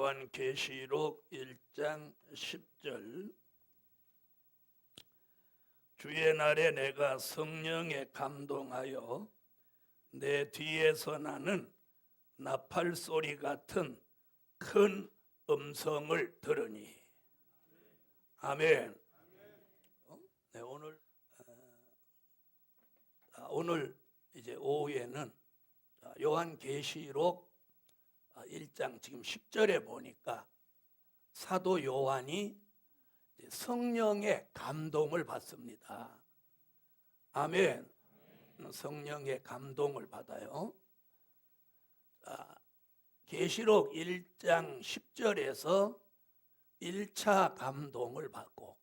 요한계시록 1장 10절 주의 날에 내가 성령에 감동하여 내 뒤에서 나는 나팔 소리 같은 큰 음성을 들으니. 아멘. 네, 오늘 이제 오후에는 요한계시록 1장 지금 10절에 보니까 사도 요한이 성령의 감동을 받습니다. 아멘. 성령의 감동을 받아요. 계시록 1장 10절에서 1차 감동을 받고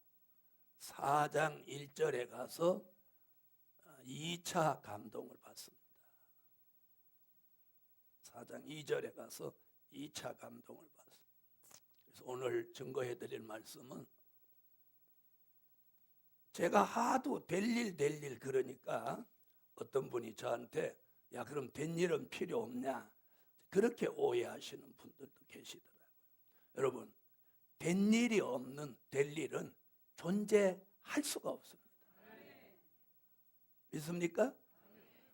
4장 1절에 가서 2차 감동을 받습니다. 4장 2절에 가서 2차 감동을 받습니다. 그래서 오늘 증거해 드릴 말씀은 제가 하도 될 일 그러니까 어떤 분이 저한테 야 그럼 된 일은 필요 없냐 그렇게 오해하시는 분들도 계시더라고요. 여러분 된 일이 없는 될 일은 존재할 수가 없습니다. 믿습니까?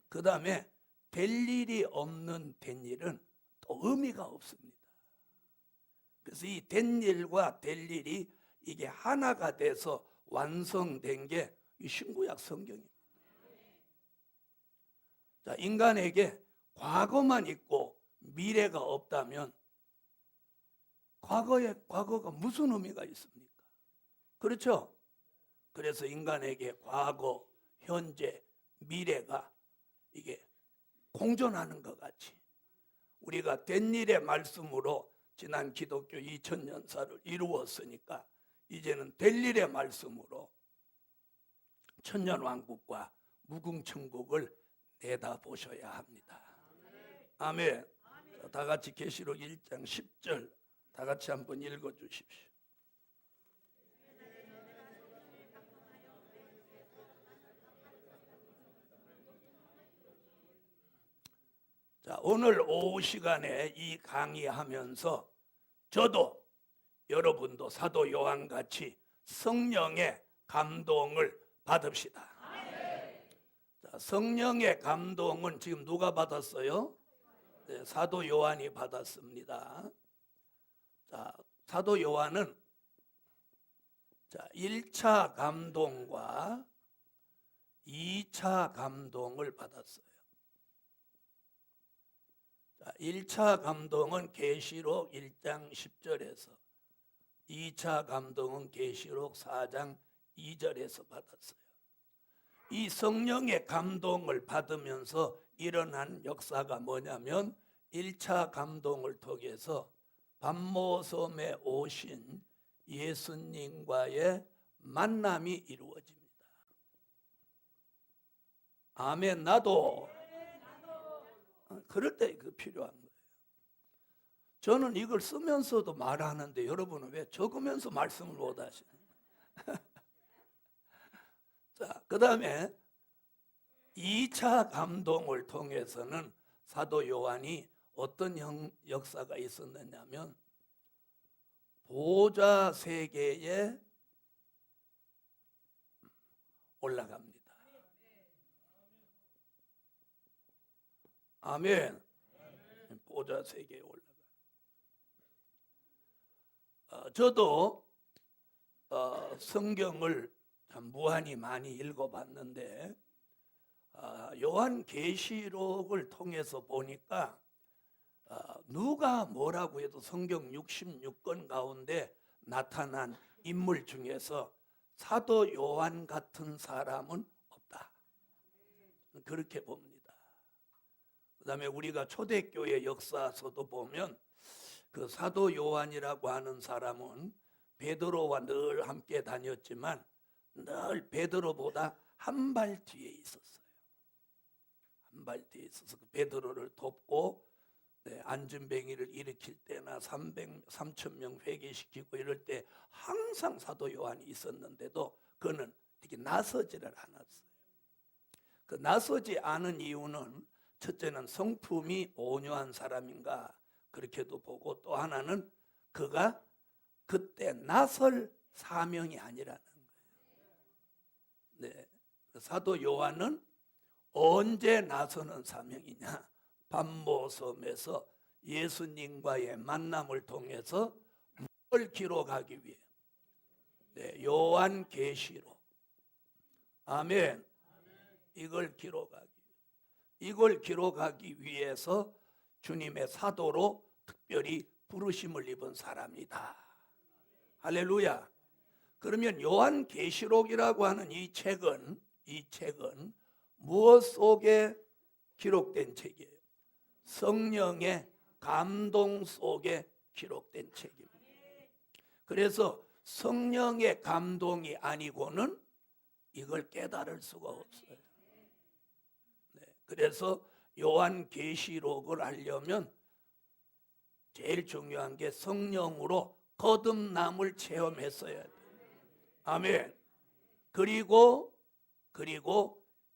그 다음에 될 일이 없는 된 일은 또 의미가 없습니다. 그래서 이 된 일과 될 일이 이게 하나가 돼서 완성된 게 이 신구약 성경입니다. 자, 인간에게 과거만 있고 미래가 없다면 과거가 무슨 의미가 있습니까? 그렇죠? 그래서 인간에게 과거, 현재, 미래가 이게 공존하는 것 같이 우리가 된 일의 말씀으로 지난 기독교 2000년사를 이루었으니까 이제는 될 일의 말씀으로 천년왕국과 무궁천국을 내다보셔야 합니다. 아멘. 다 같이 계시록 1장 10절 다 같이 한번 읽어주십시오. 자, 오늘 오후 시간에 이 강의하면서 저도 여러분도 사도 요한같이 성령의 감동을 받읍시다. 자, 성령의 감동은 지금 누가 받았어요? 네, 사도 요한이 받았습니다. 자, 사도 요한은 1차 감동과 2차 감동을 받았어요. 1차 감동은 계시록 1장 10절에서 2차 감동은 계시록 4장 2절에서 받았어요. 이 성령의 감동을 받으면서 일어난 역사가 뭐냐면 1차 감동을 통해서 반모섬에 오신 예수님과의 만남이 이루어집니다. 아멘. 나도 그럴 때 그 필요한 거예요. 저는 이걸 쓰면서도 말하는데 여러분은 왜 적으면서 말씀을 못 하시는 거예요? 자, 그 다음에 2차 감동을 통해서는 사도 요한이 어떤 역사가 있었느냐면 보좌 세계에 올라갑니다. 아멘. 보좌 세계에 올라가. 저도 성경을 참 무한히 많이 읽어봤는데 요한계시록을 통해서 보니까 누가 뭐라고 해도 성경 66권 가운데 나타난 인물 중에서 사도 요한 같은 사람은 없다. 그렇게 봅니다. 그 다음에 우리가 초대교회 역사서도 보면 그 사도 요한이라고 하는 사람은 베드로와 늘 함께 다녔지만 늘 베드로보다 한 발 뒤에 있었어요. 한 발 뒤에 있어서 그 베드로를 돕고 안전뱅이를 일으킬 때나 3,000명 회개시키고 이럴 때 항상 사도 요한이 있었는데도 그는 되게 나서지를 않았어요. 그 나서지 않은 이유는 첫째는 성품이 온유한 사람인가 그렇게도 보고 또 하나는 그가 그때 나설 사명이 아니라는 거예요. 네. 사도 요한은 언제 나서는 사명이냐? 밤모섬에서 예수님과의 만남을 통해서 뭘 기록하기 위해? 네, 요한계시록. 아멘. 이걸 기록하기 위해서 주님의 사도로 특별히 부르심을 입은 사람이다. 할렐루야. 그러면 요한계시록이라고 하는 이 책은 무엇 속에 기록된 책이에요? 성령의 감동 속에 기록된 책입니다. 그래서 성령의 감동이 아니고는 이걸 깨달을 수가 없어요. 네, 그래서 요한계시록을 알려면 제일 중요한 게 성령으로 거듭남을 체험했어야 돼요. 아멘. 그리고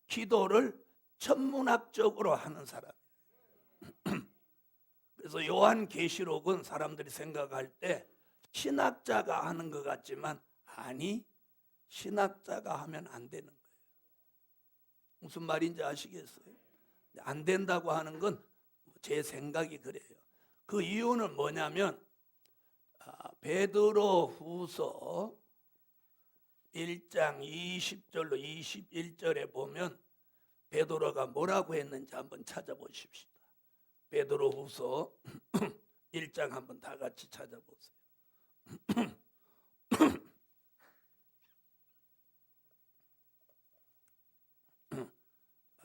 기도를 천문학적으로 하는 사람. 그래서 요한계시록은 사람들이 생각할 때 신학자가 하는 것 같지만 아니, 신학자가 하면 안 되는 거예요. 무슨 말인지 아시겠어요? 안 된다고 하는 건 제 생각이 그래요. 그 이유는 뭐냐면 베드로 후서 1장 20절로 21절에 보면 베드로가 뭐라고 했는지 한번 찾아보십시다. 베드로 후서 1장 한번 다 같이 찾아보세요.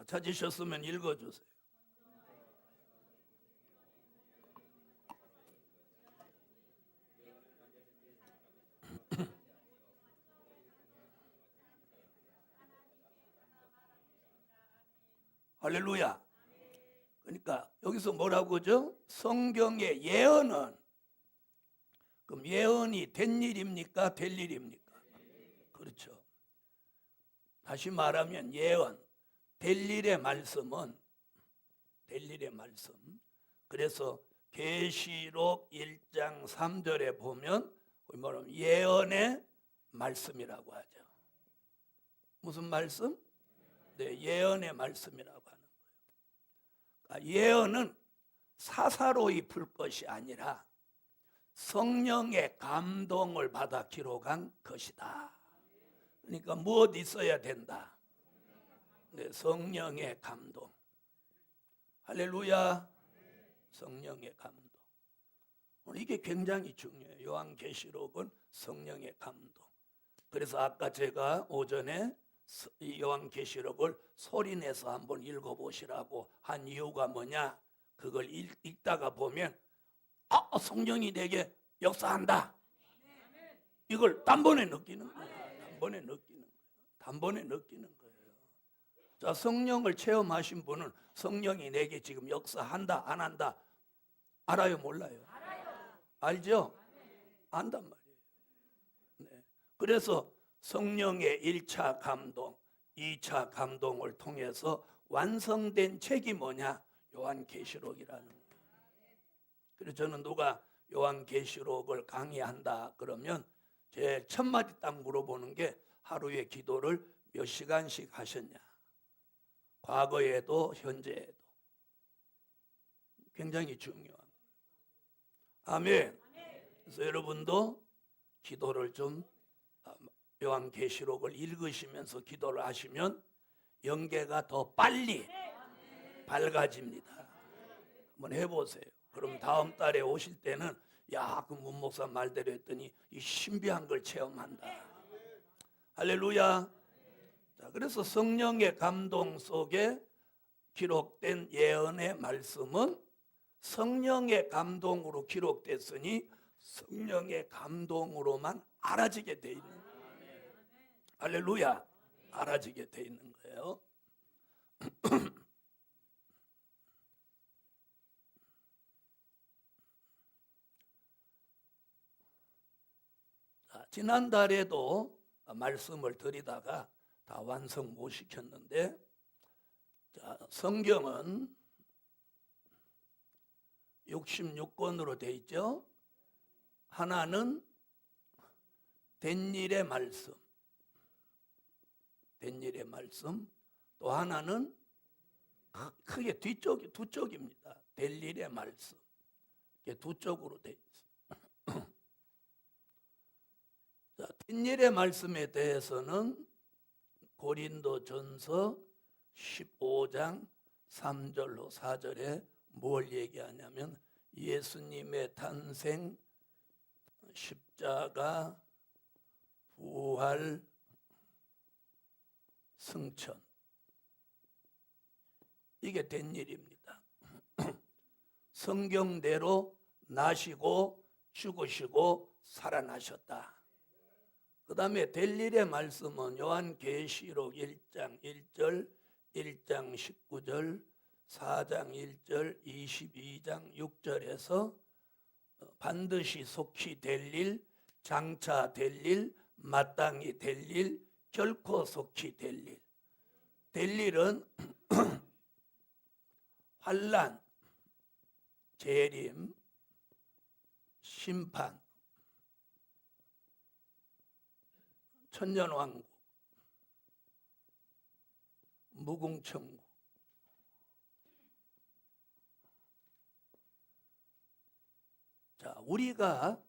찾으셨으면 읽어주세요. 할렐루야. 그러니까 여기서 뭐라고 하죠? 성경의 예언은, 그럼 예언이 된 일입니까? 될 일입니까? 그렇죠. 다시 말하면 예언, 될 일의 말씀은 될 일의 말씀. 그래서 계시록 1장 3절에 보면 뭐냐면 예언의 말씀이라고 하죠. 무슨 말씀? 네, 예언의 말씀이라고 하는 거예요. 그러니까 예언은 사사로이 풀 것이 아니라 성령의 감동을 받아 기록한 것이다. 그러니까 무엇 있어야 된다? 네, 성령의 감동. 할렐루야. 성령의 감동. 오늘 이게 굉장히 중요해요. 요한계시록은 성령의 감동. 그래서 아까 제가 오전에 이 요한계시록을 소리내서 한번 읽어보시라고 한 이유가 뭐냐? 그걸 읽다가 보면 성령이 내게 역사한다. 이걸 단번에 느끼는 거예요. 단번에 느끼는 거예요. 자, 성령을 체험하신 분은 성령이 내게 지금 역사한다, 안 한다 알아요, 몰라요? 알죠? 안단 말이에요. 네. 그래서 성령의 1차 감동, 2차 감동을 통해서 완성된 책이 뭐냐? 요한계시록이라는 거예요. 그래서 저는 누가 요한계시록을 강의한다 그러면 제일 첫 마디 딱 물어보는 게 하루에 기도를 몇 시간씩 하셨냐? 과거에도 현재에도. 굉장히 중요한 거예요. 아멘. 그래서 여러분도 기도를 좀 요한계시록을 읽으시면서 기도를 하시면 영계가 더 빨리 밝아집니다. 한번 해보세요. 그럼 다음 달에 오실 때는 그 문 목사 말대로 했더니 이 신비한 걸 체험한다. 할렐루야. 자, 그래서 성령의 감동 속에 기록된 예언의 말씀은 성령의 감동으로 기록됐으니 성령의 감동으로만 알아지게 돼 있는 거예요. 할렐루야. 알아지게 돼 있는 거예요. 자, 지난달에도 말씀을 드리다가 다 완성 못 시켰는데, 자, 성경은 66권으로 돼 있죠. 하나는 된일의 말씀, 된일의 말씀. 또 하나는 크게 두 쪽입니다. 될 일의 말씀. 이게 두 쪽으로 돼 있습니다. 자, 된 일의 말씀에 대해서는 고린도전서 15장 3절로 4절에 뭘 얘기하냐면 예수님의 탄생, 십자가, 부활, 승천. 이게 된 일입니다. 성경대로 나시고 죽으시고 살아나셨다. 그 다음에 될 일의 말씀은 요한계시록 1장 1절, 1장 19절, 4장 1절, 22장 6절에서 반드시 속히 될 일, 장차 될 일, 마땅히 될 일, 결코 속히 될 일. 될 일은 환난, 재림, 심판, 천년왕국, 무궁천국. 자, 우리가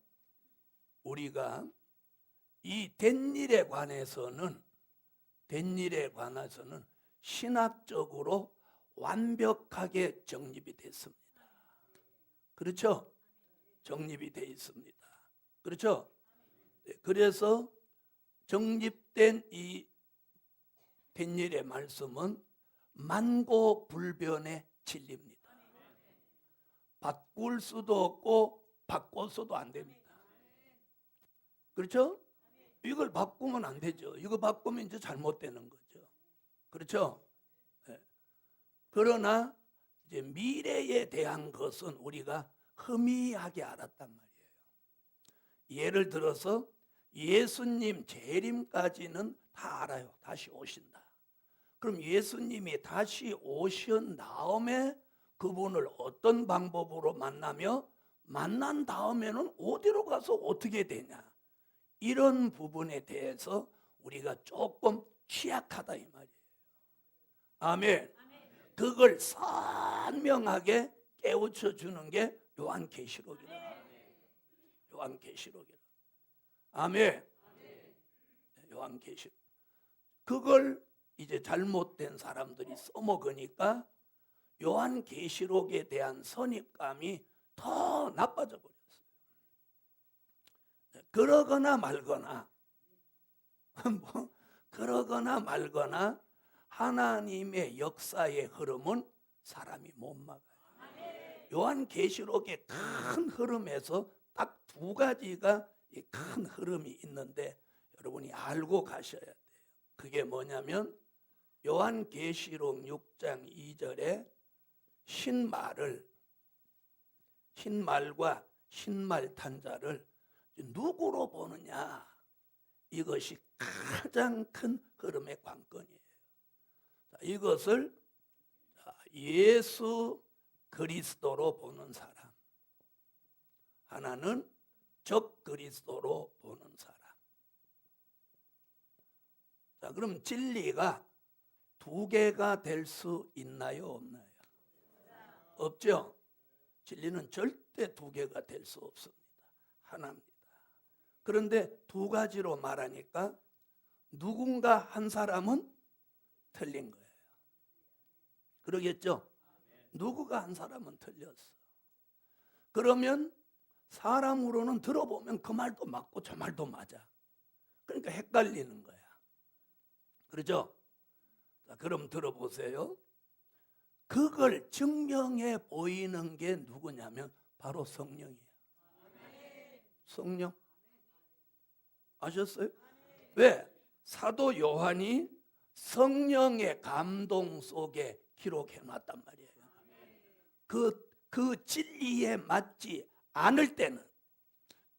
이 된 일에 관해서는 신학적으로 완벽하게 정립이 됐습니다. 그렇죠? 정립이 되어 있습니다. 그렇죠? 그래서 정립된 이 된 일의 말씀은 만고불변의 진리입니다. 바꿀 수도 없고 바꿔서도 안 됩니다. 그렇죠? 이걸 바꾸면 안 되죠. 이거 바꾸면 이제 잘못되는 거죠. 그렇죠? 네. 그러나 이제 미래에 대한 것은 우리가 희미하게 알았단 말이에요. 예를 들어서 예수님 재림까지는 다 알아요. 다시 오신다. 그럼 예수님이 다시 오신 다음에 그분을 어떤 방법으로 만나며 만난 다음에는 어디로 가서 어떻게 되냐, 이런 부분에 대해서 우리가 조금 취약하다 이 말이에요. 아멘. 그걸 선명하게 깨우쳐 주는 게 요한계시록이다. 요한계시록이다. 아멘. 요한계시록. 그걸 이제 잘못된 사람들이 써먹으니까 요한계시록에 대한 선입감이 더 나빠져 버렸어요. 그러거나 말거나 하나님의 역사의 흐름은 사람이 못 막아요. 요한계시록의 큰 흐름에서 딱 두 가지가 큰 흐름이 있는데 여러분이 알고 가셔야 돼요. 그게 뭐냐면 요한계시록 6장 2절에 흰말과 흰말 탄자를 누구로 보느냐, 이것이 가장 큰 흐름의 관건이에요. 이것을 예수 그리스도로 보는 사람, 하나는 적 그리스도로 보는 사람. 자, 그럼 진리가 두 개가 될 수 있나요, 없나요? 없죠. 진리는 절대 두 개가 될 수 없습니다. 하나입니다. 그런데 두 가지로 말하니까 누군가 한 사람은 틀린 거예요. 그러겠죠? 누구가 한 사람은 틀렸어. 그러면 사람으로는 들어보면 그 말도 맞고 저 말도 맞아. 그러니까 헷갈리는 거야. 그렇죠? 자, 그럼 들어보세요. 그걸 증명해 보이는 게 누구냐면 바로 성령이에요. 성령. 아셨어요? 왜? 사도 요한이 성령의 감동 속에 기록해 놨단 말이에요. 그 진리에 맞지 않을 때는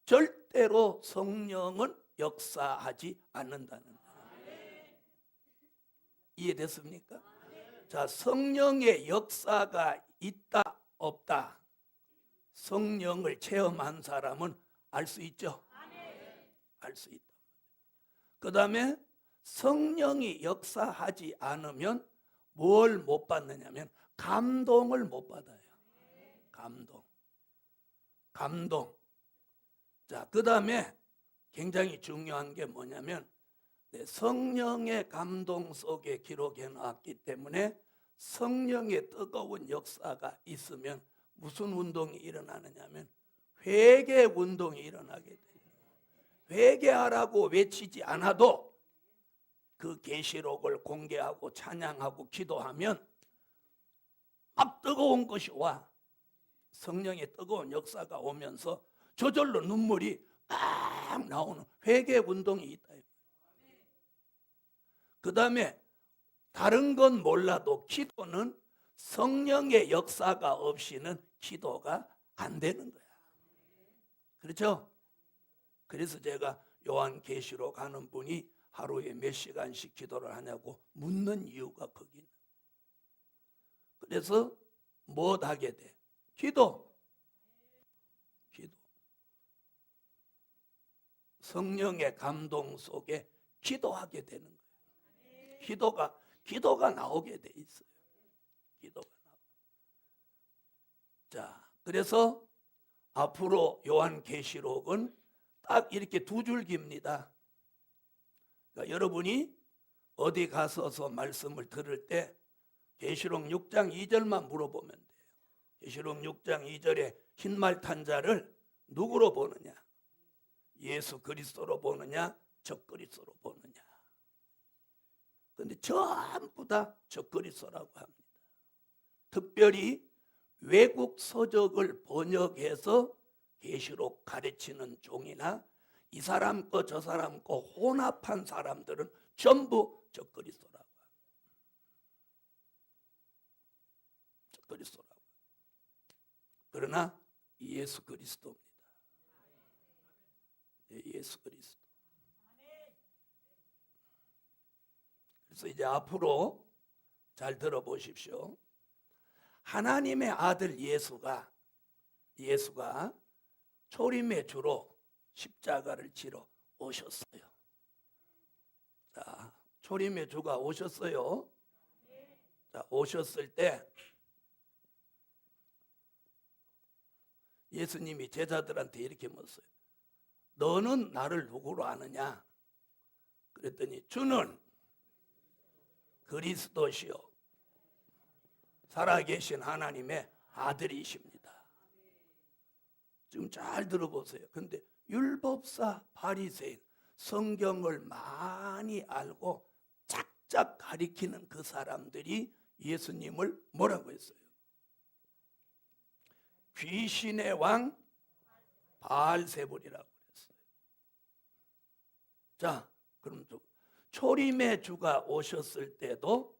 절대로 성령은 역사하지 않는다는 거예요. 이해됐습니까? 자, 성령의 역사가 있다 없다, 성령을 체험한 사람은 알 수 있죠? 알 수 있다. 그 다음에 성령이 역사하지 않으면 뭘 못 받느냐면 감동을 못 받아요. 감동. 자, 그 다음에 굉장히 중요한 게 뭐냐면 성령의 감동 속에 기록해 놨기 때문에 성령의 뜨거운 역사가 있으면 무슨 운동이 일어나느냐면 회개 운동이 일어나게 돼요. 회개하라고 외치지 않아도 그 계시록을 공개하고 찬양하고 기도하면 막 뜨거운 것이 와. 성령의 뜨거운 역사가 오면서 저절로 눈물이 막 나오는 회개 운동이 있다. 그 다음에 다른 건 몰라도 기도는 성령의 역사가 없이는 기도가 안 되는 거야. 그렇죠? 그래서 제가 요한계시록 가는 분이 하루에 몇 시간씩 기도를 하냐고 묻는 이유가 거기 있는. 그래서 뭐 하게 돼? 기도. 성령의 감동 속에 기도하게 되는 거예요. 기도가 나오게 돼 있어요. 기도가 나오고. 자, 그래서 앞으로 요한계시록은 딱 이렇게 두 줄기입니다. 그러니까 여러분이 어디 가서서 말씀을 들을 때 계시록 6장 2절만 물어보면 돼요. 계시록 6장 2절에 흰말 탄 자를 누구로 보느냐? 예수 그리스도로 보느냐? 적그리스도로 보느냐? 그런데 전부 다 적그리스도라고 합니다. 특별히 외국 서적을 번역해서 계시록 가르치는 종이나 이 사람 거 저 사람 거 혼합한 사람들은 전부 적그리스도라고 합니다. 적그리스도라고. 그러나 예수 그리스도입니다. 예수 그리스도. 그래서 이제 앞으로 잘 들어보십시오. 하나님의 아들 예수가 초림의 주로 십자가를 지러 오셨어요. 자, 초림의 주가 오셨어요. 자, 오셨을 때 예수님이 제자들한테 이렇게 물었어요. 너는 나를 누구로 아느냐? 그랬더니 주는 그리스도시요 살아계신 하나님의 아들이십니다. 지금 잘 들어보세요. 근데 율법사 바리새인 성경을 많이 알고 짝짝 가리키는 그 사람들이 예수님을 뭐라고 했어요? 귀신의 왕 바알세불이라고 그랬어요. 자, 그럼 또 초림의 주가 오셨을 때도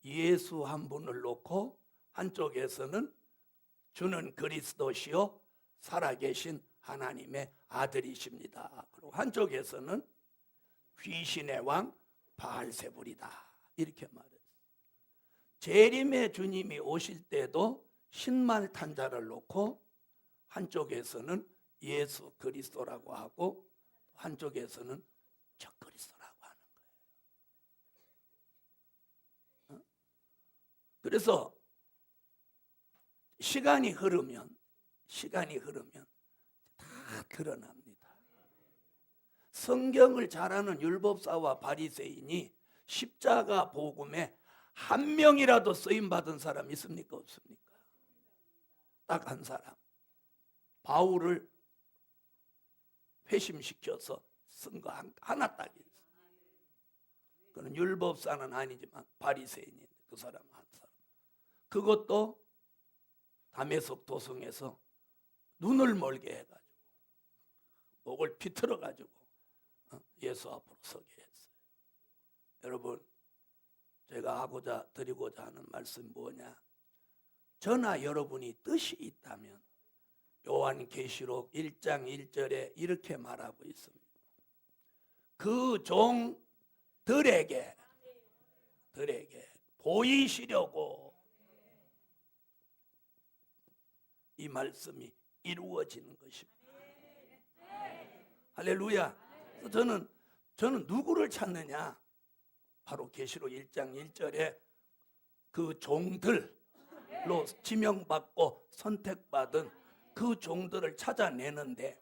예수 한 분을 놓고 한쪽에서는 주는 그리스도시요 살아계신 하나님의 아들이십니다. 그리고 한쪽에서는 귀신의 왕 바알세불이다. 이렇게 말했어요. 재림의 주님이 오실 때도 신말 탄자를 놓고 한쪽에서는 예수 그리스도라고 하고 한쪽에서는 적그리스도라고 하는 거예요. 그래서 시간이 흐르면 다 드러납니다. 성경을 잘 아는 율법사와 바리새인이 십자가 복음에 한 명이라도 쓰임 받은 사람 있습니까? 없습니까? 딱 한 사람. 바울을 회심시켜서 쓴 거 하나 딱 있어요. 그는 율법사는 아니지만 바리새인인데 그 사람 한 사람. 그것도 다메섹 도성에서 눈을 멀게 해가지고 목을 비틀어가지고 예수 앞으로 서게 했어요. 여러분, 제가 드리고자 하는 말씀 뭐냐? 저나 여러분이 뜻이 있다면 요한계시록 1장 1절에 이렇게 말하고 있습니다. 그 종들에게 보이시려고 이 말씀이 이루어지는 것입니다. 할렐루야. 그래서 저는 누구를 찾느냐? 바로 계시록 1장 1절에 그 종들로 지명받고 선택받은 그 종들을 찾아내는데,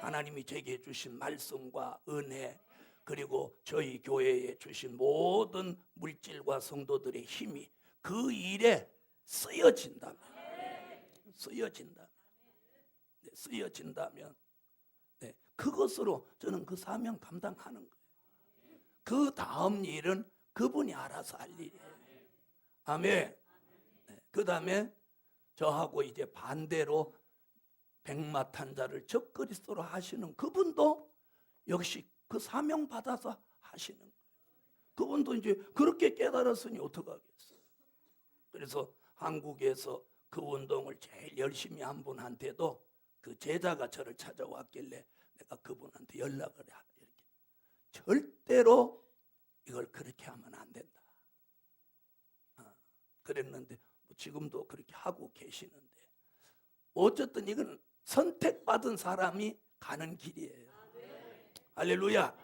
하나님이 제게 주신 말씀과 은혜, 그리고 저희 교회에 주신 모든 물질과 성도들의 힘이 그 일에 쓰여진다면, 네, 그것으로 저는 그 사명 감당하는 거예요. 그 다음 일은 그분이 알아서 할 일이에요. 아멘. 네, 그 다음에 저하고 이제 반대로 백마탄자를 적그리스도로 하시는 그분도 역시 그 사명 받아서 하시는 거예요. 그분도 이제 그렇게 깨달았으니 어떡하겠어요. 그래서 한국에서 그 운동을 제일 열심히 한 분한테도 그 제자가 저를 찾아왔길래 내가 그분한테 연락을 이렇게, 절대로 이걸 그렇게 하면 안 된다 그랬는데, 지금도 그렇게 하고 계시는데, 어쨌든 이건 선택받은 사람이 가는 길이에요. 할렐루야.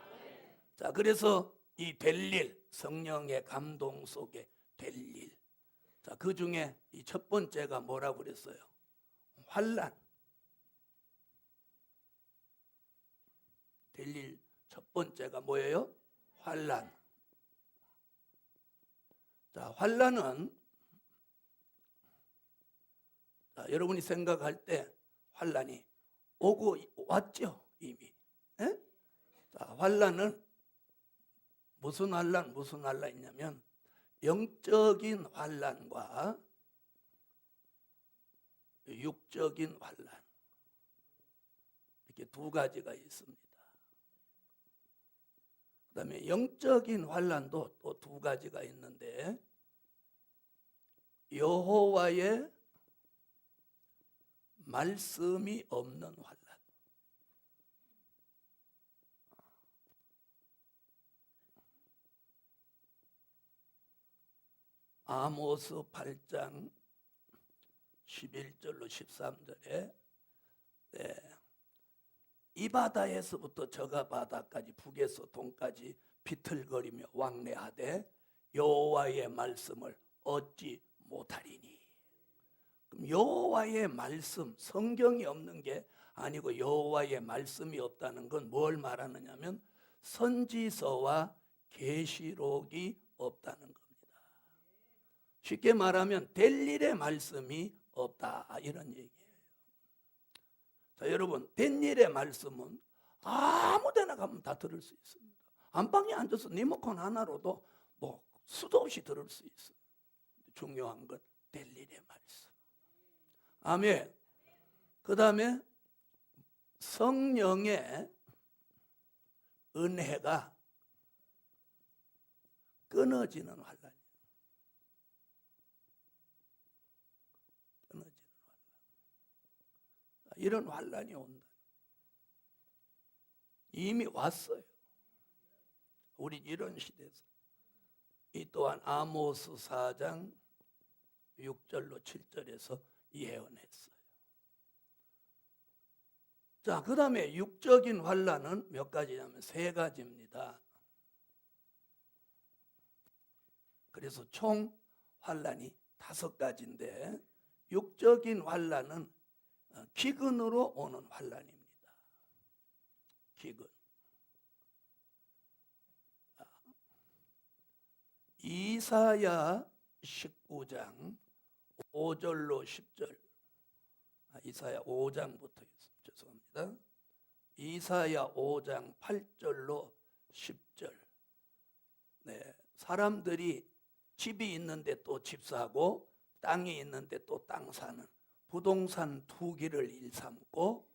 자, 그래서 이 될 일, 성령의 감동 속에 될 일. 자, 그 중에 이 첫 번째가 뭐라고 그랬어요? 환난. 될 일 첫 번째가 뭐예요? 환난. 자, 환난은, 자, 여러분이 생각할 때 환난이 오고 왔죠, 이미. 에? 자, 환난은 무슨 환난이냐면 영적인 환난과 육적인 환난, 이렇게 두 가지가 있습니다. 그 다음에 영적인 환난도 또 두 가지가 있는데, 여호와의 말씀이 없는 환난. 아모스 8장 11절로 13절에 이 바다에서부터 저가 바다까지 북에서 동까지 비틀거리며 왕래하되 여호와의 말씀을 얻지 못하리니. 그럼 여호와의 말씀, 성경이 없는 게 아니고 여호와의 말씀이 없다는 건 뭘 말하느냐면 선지서와 계시록이 없다는 겁니다. 쉽게 말하면 될 일의 말씀이 없다, 이런 얘기예요. 자, 여러분, 된 일의 말씀은 아무 데나 가면 다 들을 수 있습니다. 안방에 앉아서 리모컨 하나로도 뭐 수도 없이 들을 수 있어요. 중요한 건 될 일의 말씀. 아멘. 그 다음에 성령의 은혜가 끊어지는 환란. 이런 환란이 온다. 이미 왔어요. 우리 이런 시대에서. 이 또한 아모스 4장 6절로 7절에서 예언했어요. 자, 그 다음에 육적인 환란은 몇 가지냐면 세 가지입니다. 그래서 총 환란이 5가지인데, 육적인 환란은 기근으로 오는 환란입니다. 기근. 이사야 19장 5절로 10절. 이사야 5장부터 죄송합니다. 이사야 5장 8절로 10절. 네, 사람들이 집이 있는데 또 집 사고 땅이 있는데 또 땅 사는 부동산 투기를 일삼고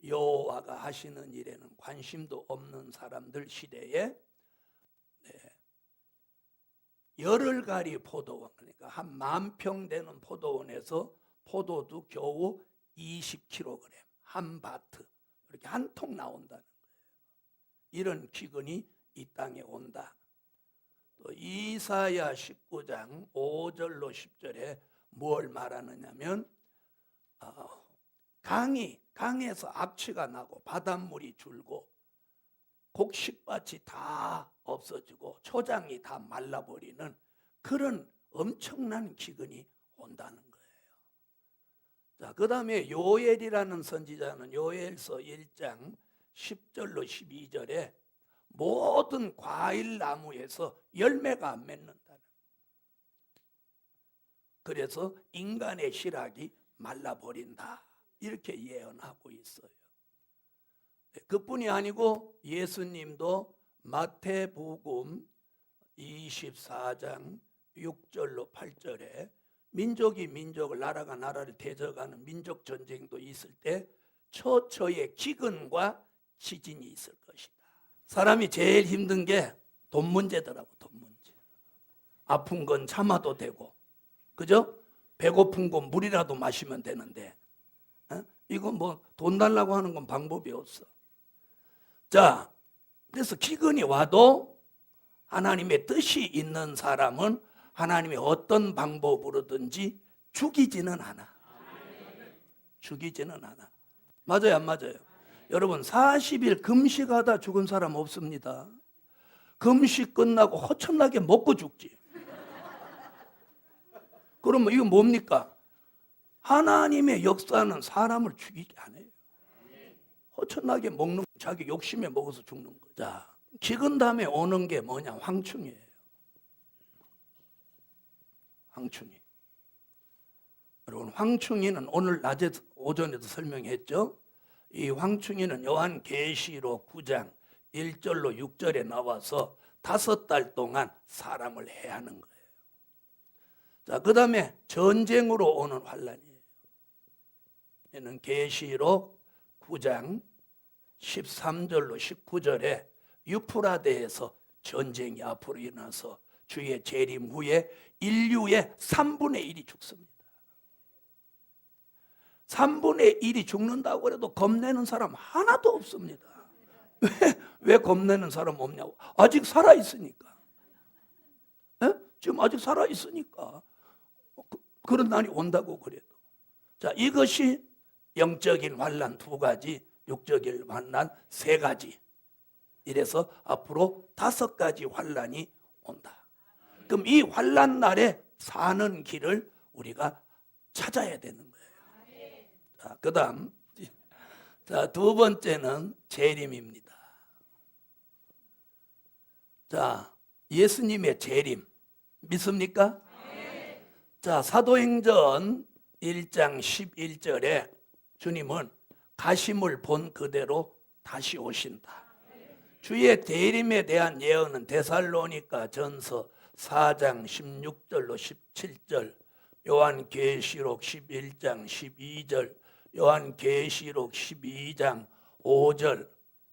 여호와가 하시는 일에는 관심도 없는 사람들 시대에 열흘가리 포도원, 그러니까 한 10,000평 되는 포도원에서 포도도 겨우 20kg, 한 바트, 이렇게 한 통 나온다는 거예요. 이런 기근이 이 땅에 온다. 또 이사야 19장 5절로 10절에 뭘 말하느냐면 강에서 압취가 나고 바닷물이 줄고 곡식밭이 다 없어지고 초장이 다 말라버리는 그런 엄청난 기근이 온다는 거예요. 자, 그 다음에 요엘이라는 선지자는 요엘서 1장 10절로 12절에 모든 과일 나무에서 열매가 안 맺는다. 그래서 인간의 실학이 말라버린다. 이렇게 예언하고 있어요. 그뿐이 아니고 예수님도 마태복음 24장 6절로 8절에 민족이 민족을, 나라가 나라를 대적하는 민족 전쟁도 있을 때 처처의 기근과 지진이 있을 것이다. 사람이 제일 힘든 게 돈 문제더라고. 돈 문제. 아픈 건 참아도 되고, 그죠? 배고픈 건 물이라도 마시면 되는데, 이거 뭐 돈 달라고 하는 건 방법이 없어. 자, 그래서 기근이 와도 하나님의 뜻이 있는 사람은 하나님이 어떤 방법으로든지 죽이지는 않아. 죽이지는 않아. 맞아요, 안 맞아요? 여러분, 40일 금식하다 죽은 사람 없습니다. 금식 끝나고 허천나게 먹고 죽지. 그러면 이거 뭡니까? 하나님의 역사는 사람을 죽이게 안 해요. 허천나게 먹는, 자기 욕심에 먹어서 죽는 거. 자, 기근 다음에 오는 게 뭐냐? 황충이에요. 황충이. 여러분, 황충이는 오늘 낮에 오전에도 설명했죠. 이 황충이는 요한계시록 9장 1절로 6절에 나와서 5달 동안 사람을 해하는 거예요. 자, 그 다음에 전쟁으로 오는 환란이에요. 얘는 계시록 9장 13절로 19절에 유프라데에서 전쟁이 앞으로 일어나서 주의 재림 후에 인류의 3분의 1이 죽습니다. 3분의 1이 죽는다고 해도 겁내는 사람 하나도 없습니다. 왜 겁내는 사람 없냐고? 아직 살아있으니까. 지금 아직 살아있으니까. 그런 날이 온다고 그래도. 자, 이것이 영적인 환난 2가지, 육적인 환난 3가지. 이래서 앞으로 5가지 환난이 온다. 그럼 이 환난 날에 사는 길을 우리가 찾아야 되는 거예요. 자, 그다음, 자, 2번째는 재림입니다. 자, 예수님의 재림 믿습니까? 자, 사도행전 1장 11절에 주님은 가심을 본 그대로 다시 오신다. 주의 재림에 대한 예언은 데살로니가 전서 4장 16절로 17절, 요한계시록 11장 12절, 요한계시록 12장 5절,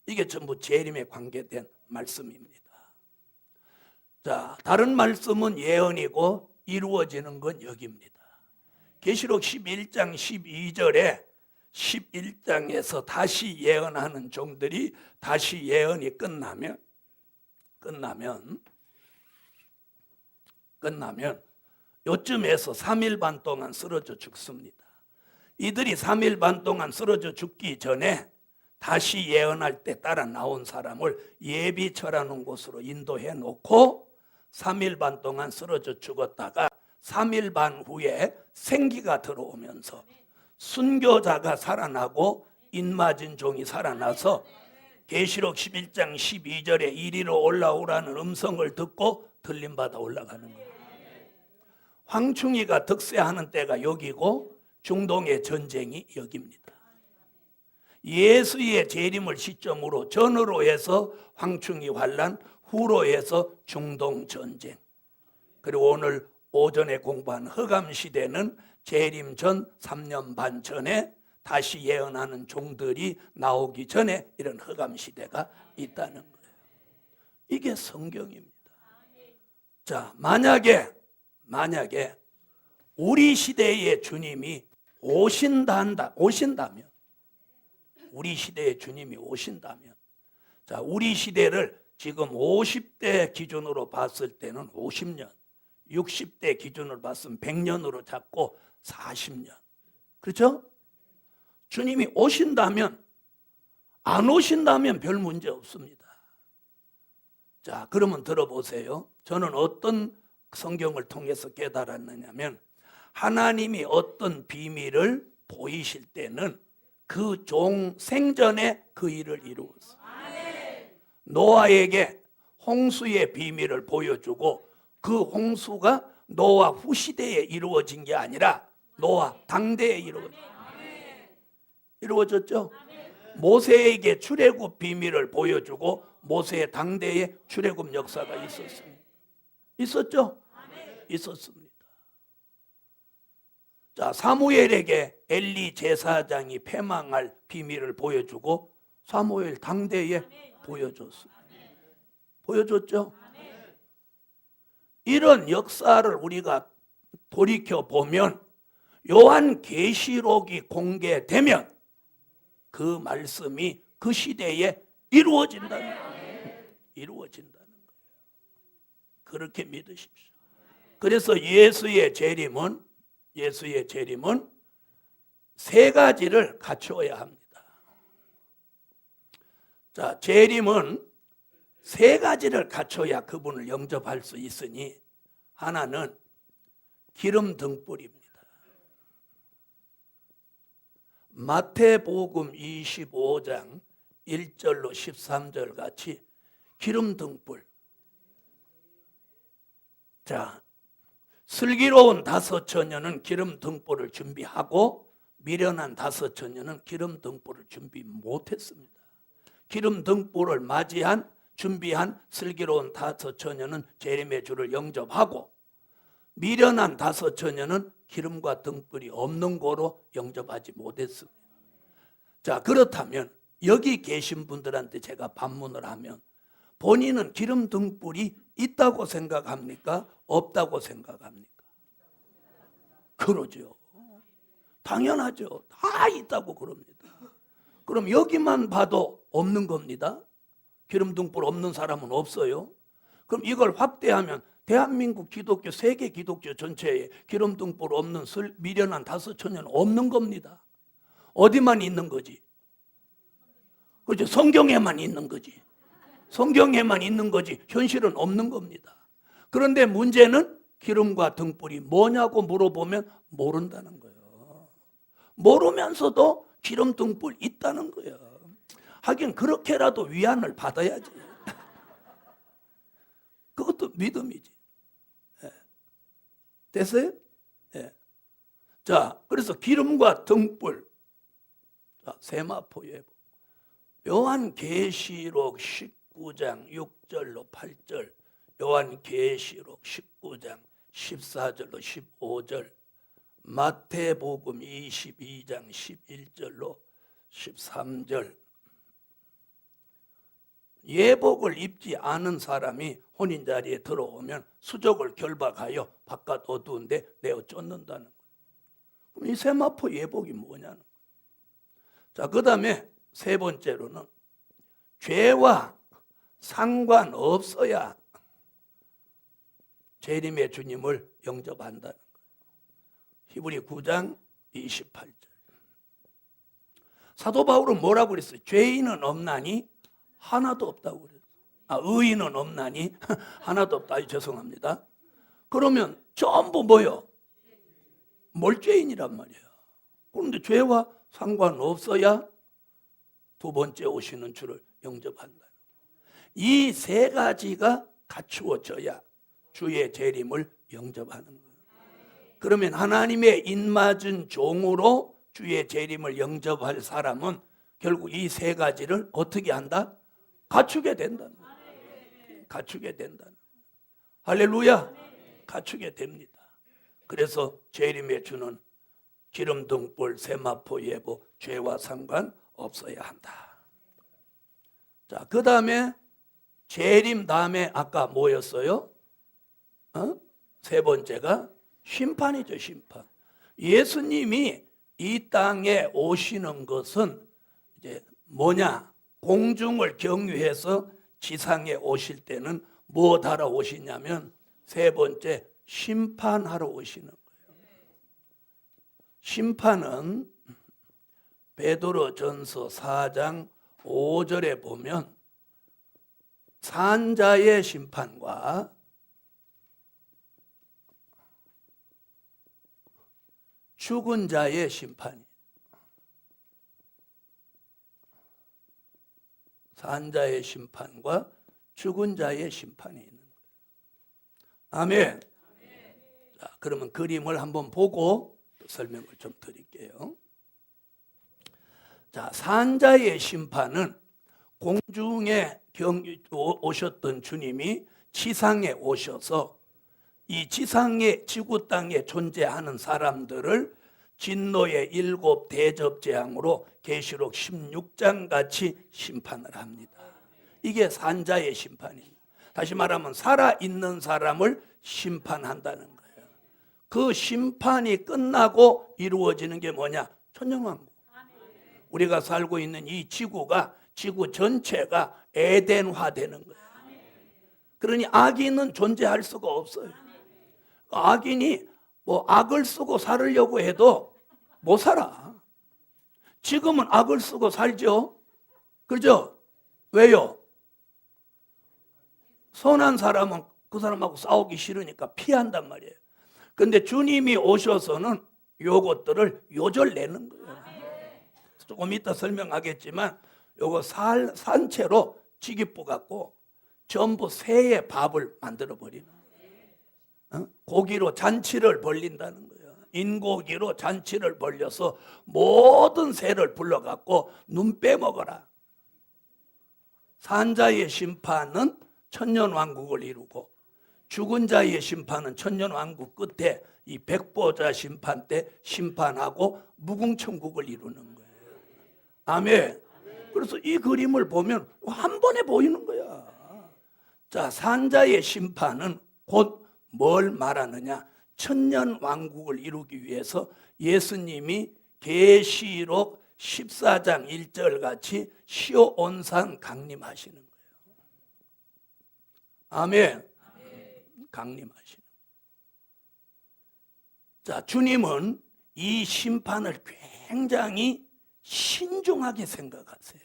이게 전부 재림에 관계된 말씀입니다. 자, 다른 말씀은 예언이고 이루어지는 건 여기입니다. 계시록 11장 12절에 11장에서 다시 예언하는 종들이 다시 예언이 끝나면 요쯤에서 3일 반 동안 쓰러져 죽습니다. 이들이 3일 반 동안 쓰러져 죽기 전에 다시 예언할 때 따라 나온 사람을 예비처라는 곳으로 인도해 놓고 3일 반 동안 쓰러져 죽었다가 3일 반 후에 생기가 들어오면서 순교자가 살아나고 인맞은 종이 살아나서 계시록 11장 12절에 이리로 올라오라는 음성을 듣고 들림받아 올라가는 거예요. 황충이가 득세하는 때가 여기고 중동의 전쟁이 여기입니다. 예수의 재림을 시점으로 전으로 해서 황충이 환란, 후로 해서 중동 전쟁. 그리고 오늘 오전에 공부한 흑암시대는 재림 전 3년 반 전에 다시 예언하는 종들이 나오기 전에 이런 흑암시대가 있다는 거예요. 이게 성경입니다. 자, 만약에 우리 시대의 주님이 오신다면 우리 시대의 주님이 오신다면, 자, 우리 시대를 지금 50대 기준으로 봤을 때는 50년, 60대 기준으로 봤으면 100년으로 잡고 40년. 그렇죠? 주님이 오신다면, 안 오신다면 별 문제 없습니다. 자, 그러면 들어보세요. 저는 어떤 성경을 통해서 깨달았느냐면 하나님이 어떤 비밀을 보이실 때는 그 종 생전에 그 일을 이루었어요. 노아에게 홍수의 비밀을 보여주고 그 홍수가 노아 후시대에 이루어진 게 아니라 노아 당대에 이루어졌죠. 모세에게 출애굽 비밀을 보여주고 모세의 당대에 출애굽 역사가 있었습니다. 있었죠? 있었습니다. 자, 사무엘에게 엘리 제사장이 패망할 비밀을 보여주고 사무엘 당대에 보여줬습니다. 보여줬죠? 이런 역사를 우리가 돌이켜 보면 요한계시록이 공개되면 그 말씀이 그 시대에 이루어진다는 거예요. 이루어진다는 거예요. 그렇게 믿으십시오. 그래서 예수의 재림은 세 가지를 갖추어야 합니다. 자, 재림은 세 가지를 갖춰야 그분을 영접할 수 있으니 하나는 기름 등불입니다. 마태복음 25장 1절로 13절 같이 기름 등불. 자, 슬기로운 다섯 처녀는 기름 등불을 준비하고 미련한 다섯 처녀는 기름 등불을 준비 못했습니다. 기름 등불을 준비한 슬기로운 다섯 처녀는 재림의 주를 영접하고 미련한 다섯 처녀는 기름과 등불이 없는 고로 영접하지 못했습니다. 자, 그렇다면 여기 계신 분들한테 제가 반문을 하면 본인은 기름 등불이 있다고 생각합니까? 없다고 생각합니까? 그러죠. 당연하죠. 다 있다고 그럽니다. 그럼 여기만 봐도 없는 겁니다. 기름 등불 없는 사람은 없어요. 그럼 이걸 확대하면 대한민국 기독교, 세계 기독교 전체에 기름 등불 없는 미련한 다섯 처녀는 없는 겁니다. 어디만 있는 거지? 그렇죠. 성경에만 있는 거지. 성경에만 있는 거지 현실은 없는 겁니다. 그런데 문제는 기름과 등불이 뭐냐고 물어보면 모른다는 거예요. 모르면서도 기름 등불 있다는 거예요. 하긴 그렇게라도 위안을 받아야지. 그것도 믿음이지. 됐어요? 예. 자, 그래서 기름과 등불. 자, 세마포 예보. 요한계시록 19장 6절로 8절, 요한계시록 19장 14절로 15절, 마태복음 22장 11절로 13절. 예복을 입지 않은 사람이 혼인자리에 들어오면 수족을 결박하여 바깥 어두운데 내어 쫓는다는 거예요. 그럼 이 세마포 예복이 뭐냐는 거예요. 자, 그 다음에 세 번째로는 죄와 상관없어야 재림의 주님을 영접한다는 거예요. 히브리 9장 28절. 사도 바울은 뭐라고 그랬어요? 죄인은 없나니 하나도 없다고 그랬어요. 의인은 없나니 하나도 없다. 죄송합니다. 그러면 전부 뭐요? 몰죄인이란 말이에요. 그런데 죄와 상관없어야 두 번째 오시는 주를 영접한다. 이 세 가지가 갖추어져야 주의 재림을 영접하는 거예요. 그러면 하나님의 인맞은 종으로 주의 재림을 영접할 사람은 결국 이 세 가지를 어떻게 한다? 갖추게 된다는 거예요. 갖추게 된다는 거예요. 할렐루야. 갖추게 됩니다. 그래서 재림의 주는 기름 등불 세마포 예보 죄와 상관없어야 한다. 자, 그 다음에 재림 다음에 아까 뭐였어요? 세 번째가 심판이죠. 심판. 예수님이 이 땅에 오시는 것은 이제 뭐냐? 공중을 경유해서 지상에 오실 때는 무엇하러 오시냐면 세 번째 심판하러 오시는 거예요. 심판은 베드로전서 4장 5절에 보면 산자의 심판과 죽은 자의 심판이, 산자의 심판과 죽은 자의 심판이 있는 거예요. 아멘. 자, 그러면 그림을 한번 보고 설명을 좀 드릴게요. 자, 산자의 심판은 공중에 오셨던 주님이 지상에 오셔서 이 지상의 지구 땅에 존재하는 사람들을 진노의 7 대접재앙으로 계시록 16장 같이 심판을 합니다. 이게 산자의 심판입니다. 다시 말하면 살아있는 사람을 심판한다는 거예요. 그 심판이 끝나고 이루어지는 게 뭐냐? 천년왕국. 우리가 살고 있는 이 지구가, 지구 전체가 에덴화 되는 거예요. 그러니 악인은 존재할 수가 없어요. 악인이 뭐 악을 쓰고 살으려고 해도 못 살아. 지금은 악을 쓰고 살죠. 그죠? 왜요? 선한 사람은 그 사람하고 싸우기 싫으니까 피한단 말이에요. 근데 주님이 오셔서는 요것들을 요절내는 거예요. 조금 이따 설명하겠지만 요거 산채로 지기부 갖고 전부 새의 밥을 만들어 버리는 거예요. 고기로 잔치를 벌린다는 거예요. 인고기로 잔치를 벌려서 모든 새를 불러갖고 눈 빼먹어라. 산자의 심판은 천년왕국을 이루고 죽은 자의 심판은 천년왕국 끝에 이 백보자 심판 때 심판하고 무궁천국을 이루는 거예요. 아멘. 그래서 이 그림을 보면 한 번에 보이는 거야. 자, 산자의 심판은 곧 뭘 말하느냐? 천년왕국을 이루기 위해서 예수님이 계시록 14장 1절 같이 시온산 강림하시는 거예요. 아멘. 강림하시는. 자, 주님은 이 심판을 굉장히 신중하게 생각하세요.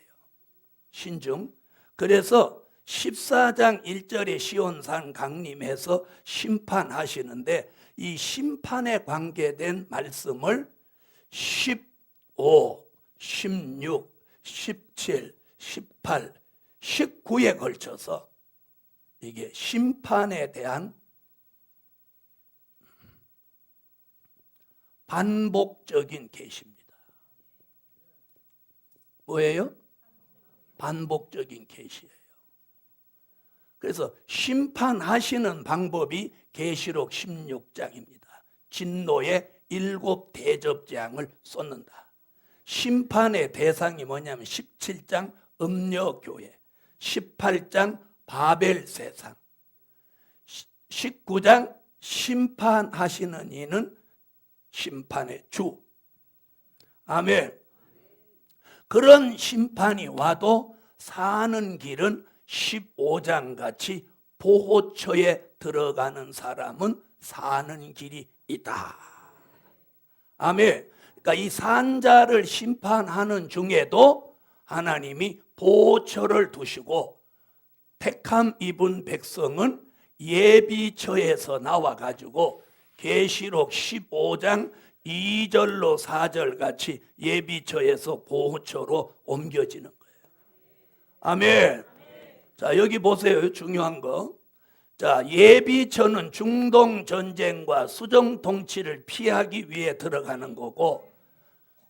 신중. 그래서 14장 1절에 시온산 강림해서 심판하시는데 이 심판에 관계된 말씀을 15, 16, 17, 18, 19에 걸쳐서 이게 심판에 대한 반복적인 계시입니다. 뭐예요? 반복적인 계시예요. 그래서 심판하시는 방법이 계시록 16장입니다. 진노의 7 대접재앙을 쏟는다. 심판의 대상이 뭐냐면 17장 음녀교회, 18장 바벨 세상, 19장 심판하시는 이는 심판의 주. 아멘. 그런 심판이 와도 사는 길은 15장 같이 보호처에 들어가는 사람은 사는 길이 있다. 아멘. 그러니까 이 산자를 심판하는 중에도 하나님이 보호처를 두시고 택함 입은 백성은 예비처에서 나와가지고 계시록 15장 2절로 4절 같이 예비처에서 보호처로 옮겨지는 거예요. 아멘. 자, 여기 보세요. 중요한 거. 자, 예비처는 중동 전쟁과 수정 통치를 피하기 위해 들어가는 거고,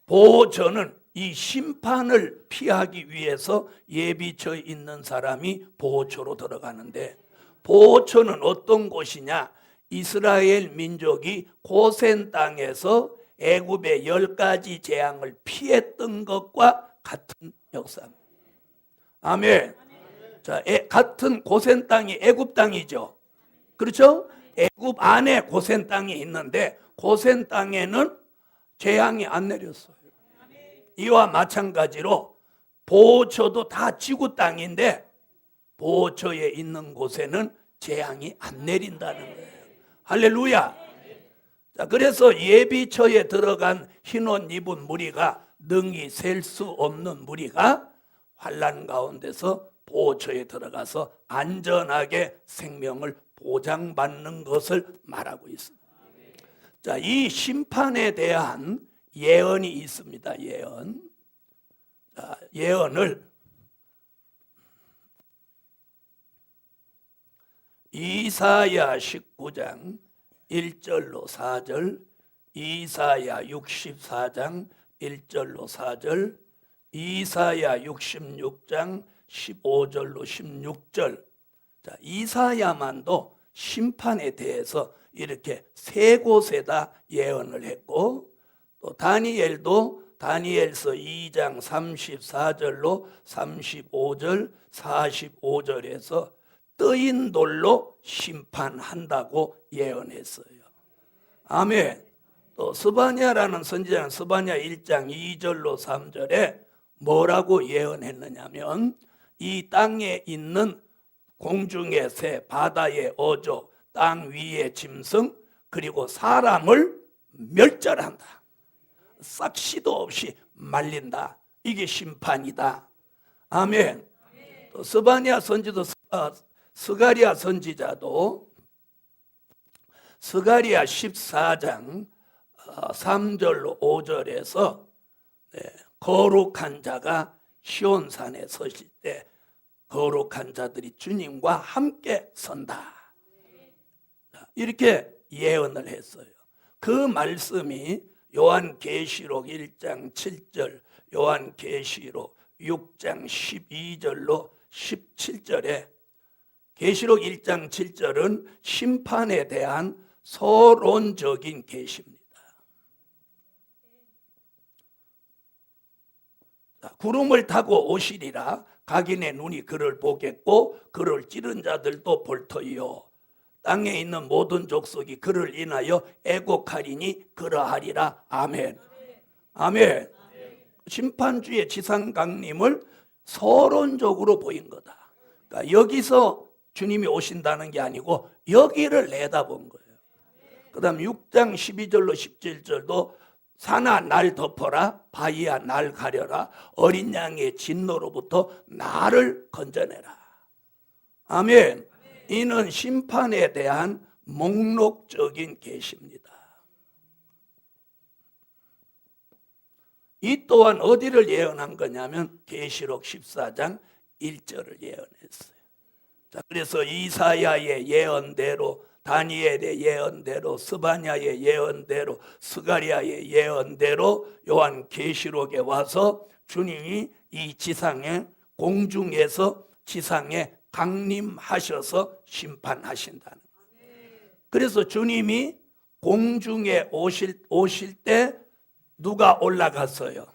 보호처는 이 심판을 피하기 위해서 예비처에 있는 사람이 보호처로 들어가는데, 보호처는 어떤 곳이냐? 이스라엘 민족이 고센 땅에서 애굽의 10가지 재앙을 피했던 것과 같은 역사입니다. 아멘. 자, 같은 고센 땅이 애굽 땅이죠. 그렇죠? 애굽 안에 고센 땅이 있는데 고센 땅에는 재앙이 안 내렸어요. 이와 마찬가지로 보호처도 다 지구 땅인데 보호처에 있는 곳에는 재앙이 안 내린다는 거예요. 할렐루야. 자, 그래서 예비처에 들어간 흰옷 입은 무리가 능히 셀 수 없는 무리가 환난 가운데서 보호처에 들어가서 안전하게 생명을 보장받는 것을 말하고 있습니다. 자, 이 심판에 대한 예언이 있습니다. 예언. 자, 예언을 이사야 19장 1절로 4절, 이사야 64장 1절로 4절, 이사야 66장 15절로 16절. 자, 이사야만도 심판에 대해서 이렇게 세 곳에다 예언을 했고, 또 다니엘도 다니엘서 2장 34절로 35절, 45절에서 뜨인 돌로 심판한다고 예언했어요. 아멘. 또 스바냐라는 선지자는 스바냐 1장 2절로 3절에 뭐라고 예언했느냐면, 이 땅에 있는 공중의 새, 바다의 어조, 땅 위의 짐승, 그리고 사람을 멸절한다. 싹시도 없이 말린다. 이게 심판이다. 아멘. 또 스바냐 선지도 스가랴 선지자도 스가랴 14장 3절로 5절에서 거룩한 자가 시온산에 서실 때 거룩한 자들이 주님과 함께 선다. 이렇게 예언을 했어요. 그 말씀이 요한계시록 1장 7절, 요한계시록 6장 12절로 17절에, 계시록 1장 7절은 심판에 대한 서론적인 계시입니다. 구름을 타고 오시리라. 각인의 눈이 그를 보겠고 그를 찌른 자들도 볼 터이요. 땅에 있는 모든 족속이 그를 인하여 애곡하리니 그러하리라. 아멘. 아멘. 심판주의 지상 강림을 서론적으로 보인 거다. 그러니까 여기서 주님이 오신다는 게 아니고 여기를 내다본 거예요. 그 다음 6장 12절로 17절도 산아 날 덮어라, 바위야 날 가려라, 어린 양의 진노로부터 나를 건져내라. 아멘. 이는 심판에 대한 목록적인 계시입니다. 이 또한 어디를 예언한 거냐면 계시록 14장 1절을 예언했어요. 자, 그래서 이사야의 예언대로, 다니엘의 예언대로, 스바냐의 예언대로, 스가랴의 예언대로 요한계시록에 와서 주님이 이 지상에, 공중에서 지상에 강림하셔서 심판하신다는 거예요. 그래서 주님이 공중에 오실 때 누가 올라갔어요?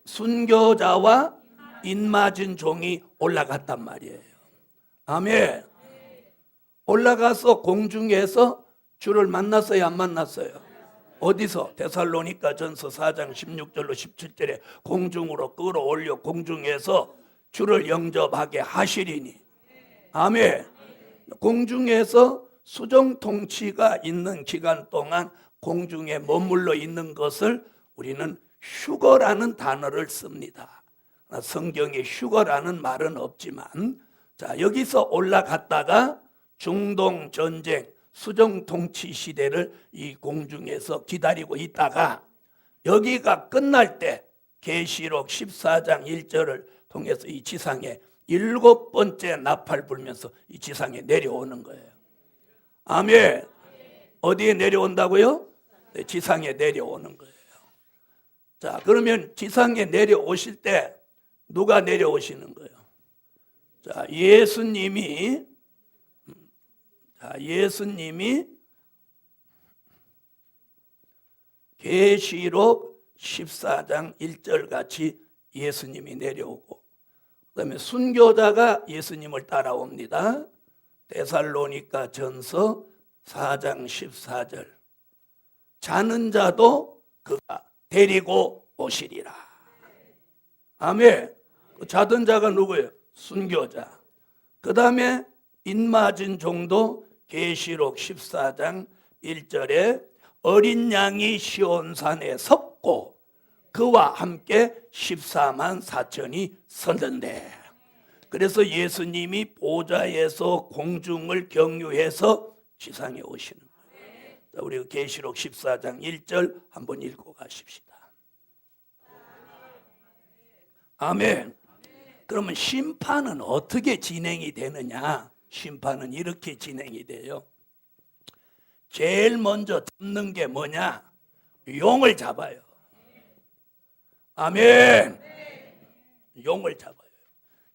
순교자와 인맞은 종이 올라갔단 말이에요. 아멘. 올라가서 공중에서 주를 만났어요, 안 만났어요? 어디서? 데살로니가 전서 4장 16절로 17절에 공중으로 끌어올려 공중에서 주를 영접하게 하시리니. 아멘. 공중에서 수정 통치가 있는 기간 동안 공중에 머물러 있는 것을 우리는 휴거라는 단어를 씁니다. 성경에 휴거라는 말은 없지만, 자, 여기서 올라갔다가 중동 전쟁, 수정 통치 시대를 이 공중에서 기다리고 있다가 여기가 끝날 때 계시록 14장 1절을 통해서 이 지상에 7번째 나팔 불면서 이 지상에 내려오는 거예요. 아멘. 어디에 내려온다고요? 네, 지상에 내려오는 거예요. 자, 그러면 지상에 내려오실 때 누가 내려오시는 거예요? 자, 예수님이 계시록 14장 1절 같이 예수님이 내려오고, 그다음에 순교자가 예수님을 따라옵니다. 데살로니가 전서 4장 14절. 자는 자도 그가 데리고 오시리라. 아멘. 자던 자가 누구예요? 순교자. 그 다음에 인맞은 종도 계시록 14장 1절에 어린 양이 시온산에 섰고 그와 함께 14만 4천이 섰는데, 그래서 예수님이 보좌에서 공중을 경유해서 지상에 오시는 거예요. 자, 우리 계시록 14장 1절 한번 읽고 가십시다. 아멘. 그러면 심판은 어떻게 진행이 되느냐? 심판은 이렇게 진행이 돼요. 제일 먼저 잡는 게 뭐냐? 용을 잡아요. 아멘. 용을 잡아요.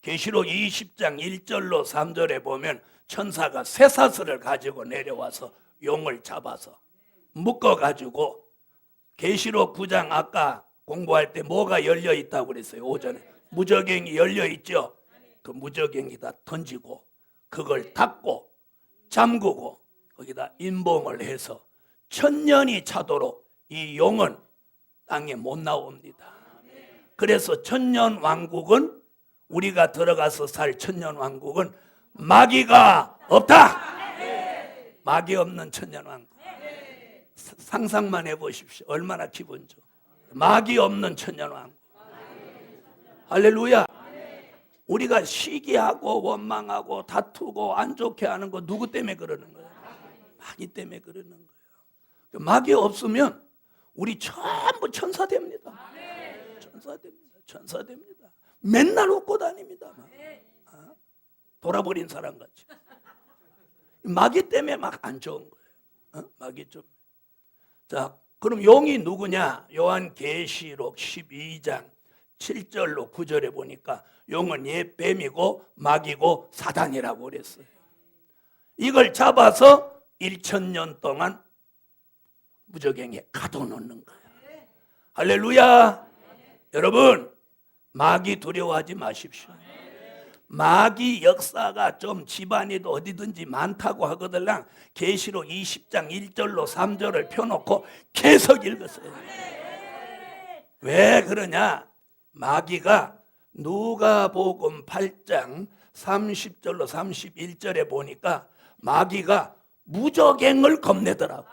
계시록 20장 1절로 3절에 보면 천사가 쇠사슬을 가지고 내려와서 용을 잡아서 묶어가지고, 계시록 9장 아까 공부할 때 뭐가 열려 있다고 그랬어요? 오전에 무저갱이 열려 있죠. 그 무저갱이다 던지고 그걸 닫고 잠그고 거기다 인봉을 해서 1000년이 차도록 이 용은 땅에 못 나옵니다. 그래서 천년 왕국은, 우리가 들어가서 살 천년 왕국은 마귀가 없다. 마귀 없는 천년 왕국. 상상만 해보십시오. 얼마나 기분 좋아. 마귀 없는 천년 왕국. 할렐루야. 우리가 시기하고 원망하고 다투고 안 좋게 하는 거 누구 때문에 그러는 거예요? 마귀 때문에 그러는 거예요. 마귀 없으면 우리 전부 천사 됩니다. 천사 됩니다. 천사 됩니다. 맨날 웃고 다닙니다. 돌아버린 사람 같이. 마귀 때문에 막 안 좋은 거예요. 마귀 좀. 자, 그럼 용이 누구냐? 요한계시록 12장 7절로 9절에 보니까 용은 옛 뱀이고 마귀고 사단이라고 그랬어요. 이걸 잡아서 1000년 동안 무저갱에 가둬놓는 거예요. 할렐루야. 여러분, 마귀 두려워하지 마십시오. 마귀 역사가 좀 집안에도 어디든지 많다고 하거든요. 계시록 20장 1절로 3절을 펴놓고 계속 읽었어요. 왜 그러냐? 마귀가 누가복음 8장 30절로 31절에 보니까 마귀가 무저갱을 겁내더라고.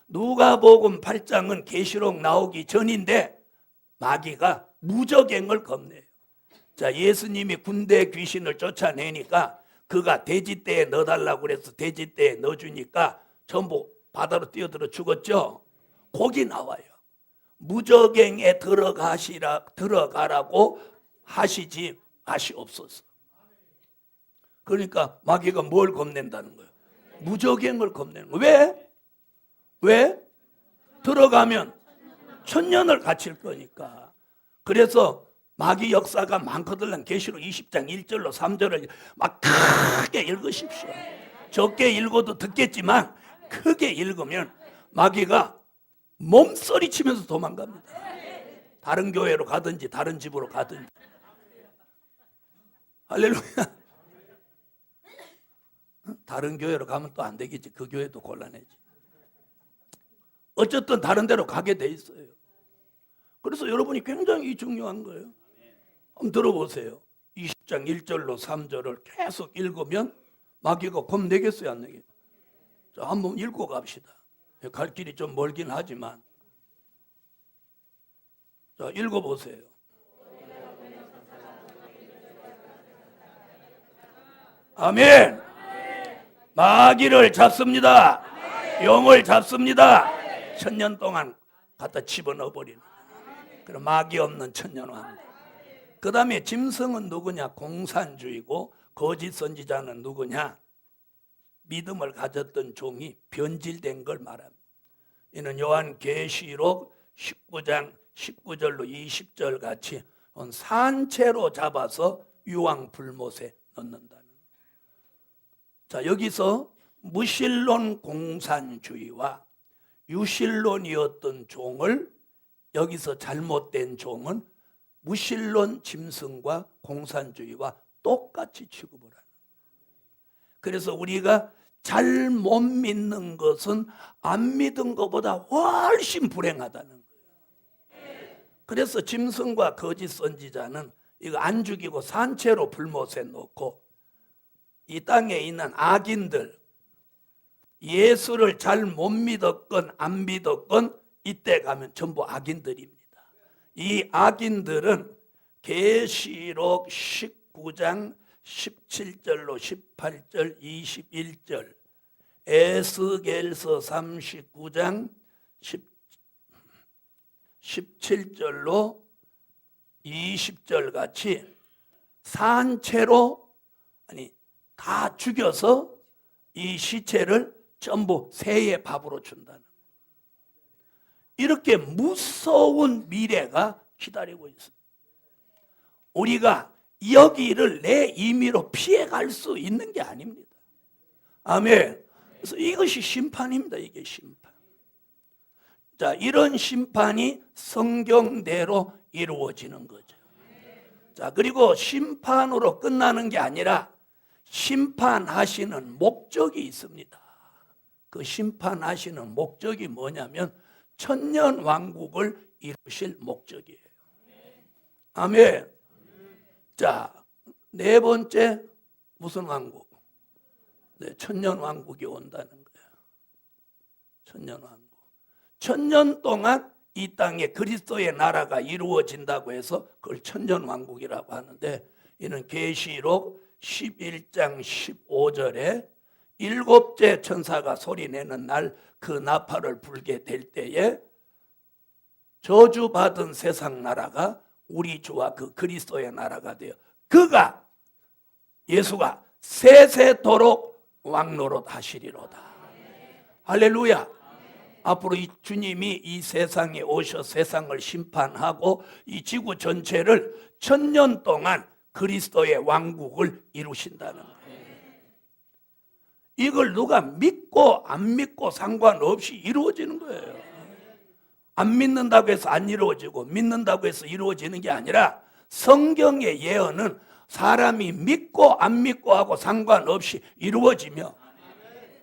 누가복음 8장은 계시록 나오기 전인데 마귀가 무저갱을 겁내요. 자, 예수님이 군대 귀신을 쫓아내니까 그가 돼지떼에 넣어달라고 그래서 돼지떼에 넣어주니까 전부 바다로 뛰어들어 죽었죠. 거기 나와요. 무저갱에 들어가라고 하시지 마시옵소서. 그러니까 마귀가 뭘 겁낸다는 거예요? 무저갱을 겁내는 거예요. 왜? 들어가면 1000년을 갇힐 거니까. 그래서 마귀 역사가 많거든요. 계시록 20장 1절로 3절을 막 크게 읽으십시오. 적게 읽어도 듣겠지만 크게 읽으면 마귀가 몸서리치면서 도망갑니다. 다른 교회로 가든지 다른 집으로 가든지. 할렐루야. 다른 교회로 가면 또 안 되겠지. 그 교회도 곤란해지. 어쨌든 다른 데로 가게 돼 있어요. 그래서 여러분이 굉장히 중요한 거예요. 한번 들어보세요. 20장 1절로 3절을 계속 읽으면 마귀가 겁내겠어요, 안 내겠어요? 자, 한번 읽고 갑시다. 갈 길이 좀 멀긴 하지만. 자, 읽어보세요. 아멘. 마귀를 잡습니다. 용을 잡습니다. 1000년 동안 갖다 집어넣어 버리는. 그럼 마귀 없는 천년 왕국. 그 다음에 짐승은 누구냐? 공산주의고, 거짓 선지자는 누구냐? 믿음을 가졌던 종이 변질된 걸 말합니다. 이는 요한계시록 19장 19절로 20절 같이 산채로 잡아서 유황불못에 넣는다는 거예요. 자, 여기서 무신론 공산주의와 유신론이었던 종을, 여기서 잘못된 종은 무신론 짐승과 공산주의와 똑같이 취급을 하는 거예요. 그래서 우리가 잘 못 믿는 것은 안 믿은 것보다 훨씬 불행하다는 거예요. 그래서 짐승과 거짓 선지자는 이거 안 죽이고 산채로 불못에 놓고, 이 땅에 있는 악인들, 예수를 잘 못 믿었건 안 믿었건 이때 가면 전부 악인들입니다. 이 악인들은 계시록 19장 17절로 18절 21절, 에스겔서 39장 17절로 20절 같이 산채로 다 죽여서 이 시체를 전부 새의 밥으로 준다는, 이렇게 무서운 미래가 기다리고 있습니다. 우리가 여기를 내 임의로 피해갈 수 있는 게 아닙니다. 아멘. 그래서 이것이 심판입니다. 이게 심판. 자, 이런 심판이 성경대로 이루어지는 거죠. 자, 그리고 심판으로 끝나는 게 아니라 심판하시는 목적이 있습니다. 그 심판하시는 목적이 뭐냐면 천년 왕국을 이루실 목적이에요. 아멘. 자, 네 번째 무슨 왕국? 네, 천년 왕국이 온다는 거예요. 천년 왕국. 천년 동안 이 땅에 그리스도의 나라가 이루어진다고 해서 그걸 천년 왕국이라고 하는데, 이는 계시록 11장 15절에 일곱째 천사가 소리내는 날 그 나팔을 불게 될 때에 저주받은 세상 나라가 우리 주와 그 그리스도의 나라가 되어 그가, 예수가 세세토록 왕노릇 하시리로다. 할렐루야. 앞으로 이 주님이 이 세상에 오셔 세상을 심판하고 이 지구 전체를 천년 동안 그리스도의 왕국을 이루신다는 거예요. 이걸 누가 믿고 안 믿고 상관없이 이루어지는 거예요. 안 믿는다고 해서 안 이루어지고 믿는다고 해서 이루어지는 게 아니라, 성경의 예언은 사람이 믿고 안 믿고 하고 상관없이 이루어지며,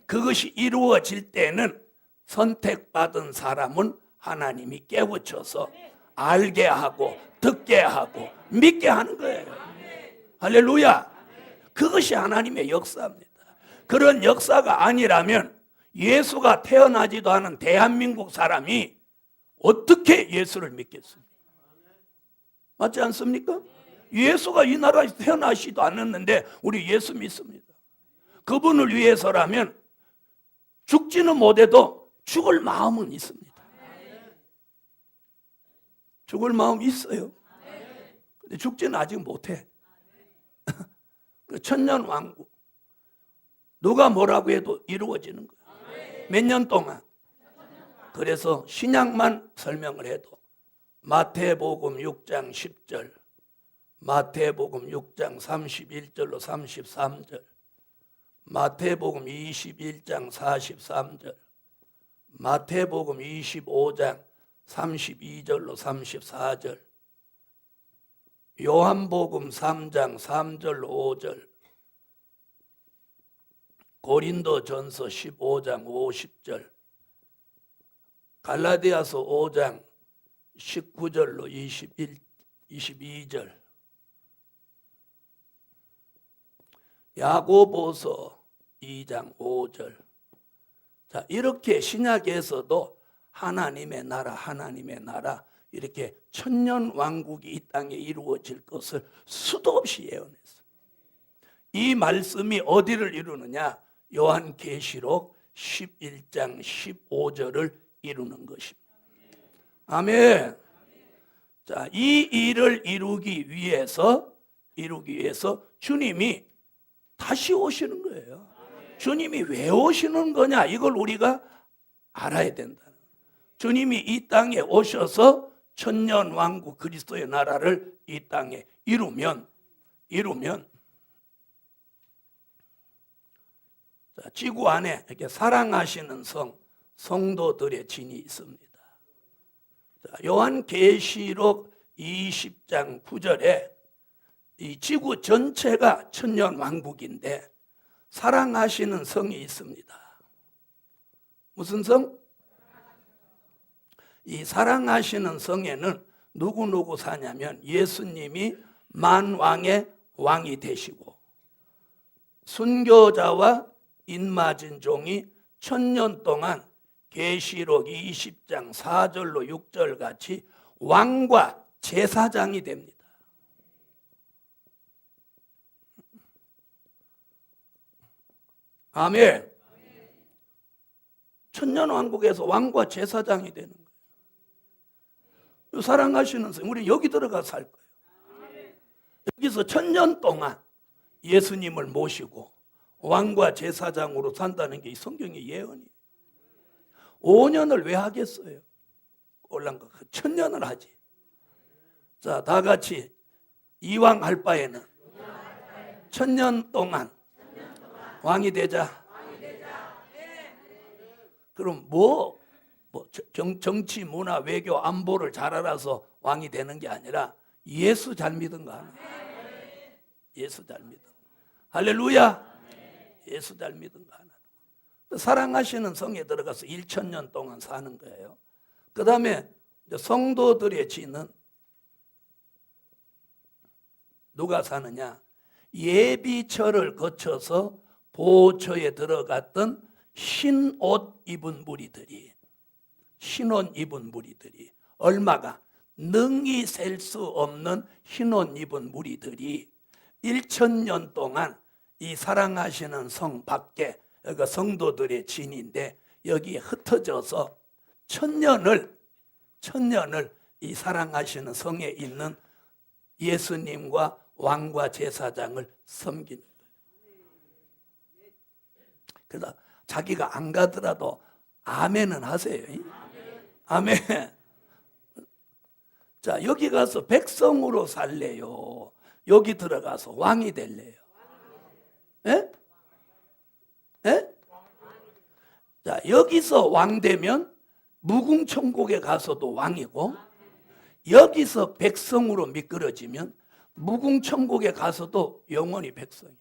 그것이 이루어질 때는 선택받은 사람은 하나님이 깨우쳐서 알게 하고 듣게 하고 믿게 하는 거예요. 할렐루야. 그것이 하나님의 역사입니다. 그런 역사가 아니라면 예수가 태어나지도 않은 대한민국 사람이 어떻게 예수를 믿겠습니까? 맞지 않습니까? 예수가 이 나라에 태어나시지도 않았는데 우리 예수 믿습니다. 그분을 위해서라면 죽지는 못해도 죽을 마음은 있습니다. 죽을 마음 있어요. 근데 죽지는 아직 못해. 그 천년 왕국, 누가 뭐라고 해도 이루어지는 거예요. 몇 년 동안. 그래서 신약만 설명을 해도 마태복음 6장 10절, 마태복음 6장 31절로 33절, 마태복음 21장 43절, 마태복음 25장 32절로 34절, 요한복음 3장 3절로 5절, 고린도전서 15장 50절, 갈라디아서 5장 19절로 22절, 야고보서 2장 5절. 자, 이렇게 신약에서도 하나님의 나라 이렇게 천년 왕국이 이 땅에 이루어질 것을 수도 없이 예언했어요. 이 말씀이 어디를 이루느냐? 요한계시록 11장 15절을 이루는 것입니다. 아멘. 자, 이 일을 이루기 위해서 주님이 다시 오시는 거예요. 주님이 왜 오시는 거냐? 이걸 우리가 알아야 된다. 주님이 이 땅에 오셔서 천년 왕국 그리스도의 나라를 이 땅에 이루면 자, 지구 안에 이렇게 사랑하시는 성도들의 진이 있습니다. 자, 요한계시록 20장 9절에 이 지구 전체가 천년 왕국인데 사랑하시는 성이 있습니다. 무슨 성? 이 사랑하시는 성에는 누구 사냐면 예수님이 만왕의 왕이 되시고 순교자와 인맞은 종이 천년 동안 계시록 20장 4절로 6절 같이 왕과 제사장이 됩니다. 아멘. 천년왕국에서 왕과 제사장이 되는 거예요. 사랑하시는 성, 우리 여기 들어가서 살 거예요. 여기서 천년 동안 예수님을 모시고 왕과 제사장으로 산다는 게 이 성경의 예언이에요. 5년을 왜 하겠어요? 올란 거 천년을 하지. 자, 다 같이 이왕 할 바에는 천년 동안 왕이 되자. 그럼 정치, 문화, 외교, 안보를 잘 알아서 왕이 되는 게 아니라 예수 잘 믿은 거 하나. 예수 잘 믿은 거. 할렐루야. 예수 잘 믿은 거 하나. 사랑하시는 성에 들어가서 1000년 동안 사는 거예요. 그 다음에 성도들의 지는 누가 사느냐? 예비처를 거쳐서 보초에 들어갔던 흰옷 입은 무리들이, 흰옷 입은 무리들이, 얼마가 능히 셀 수 없는 흰옷 입은 무리들이 1000년 동안 이 사랑하시는 성 밖에, 여기가 성도들의 진인데 여기에 흩어져서 천년을 이 사랑하시는 성에 있는 예수님과 왕과 제사장을 섬기는 거예요. 그래서 자기가 안 가더라도 아멘은 하세요. 아멘. 자, 여기 가서 백성으로 살래요? 여기 들어가서 왕이 될래요? 예? 예? 자, 여기서 왕 되면 무궁천국에 가서도 왕이고, 여기서 백성으로 미끄러지면 무궁천국에 가서도 영원히 백성이에요.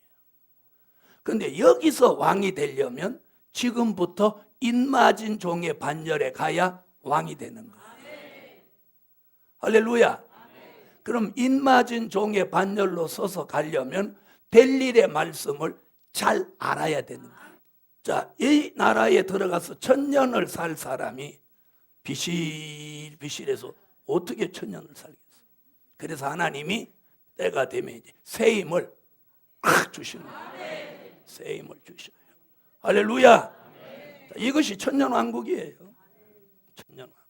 그런데 여기서 왕이 되려면 지금부터 인맞은 종의 반열에 가야 왕이 되는 거예요. 할렐루야. 그럼 인맞은 종의 반열로 서서 가려면 될 일의 말씀을 잘 알아야 되는 거예요. 자, 이 나라에 들어가서 천년을 살 사람이 비실비실해서 어떻게 천년을 살겠어요? 그래서 하나님이 때가 되면 이제 새 힘을 팍 주시는 거예요. 새 힘을 주셔요. 할렐루야. 자, 이것이 천년왕국이에요. 천년왕국.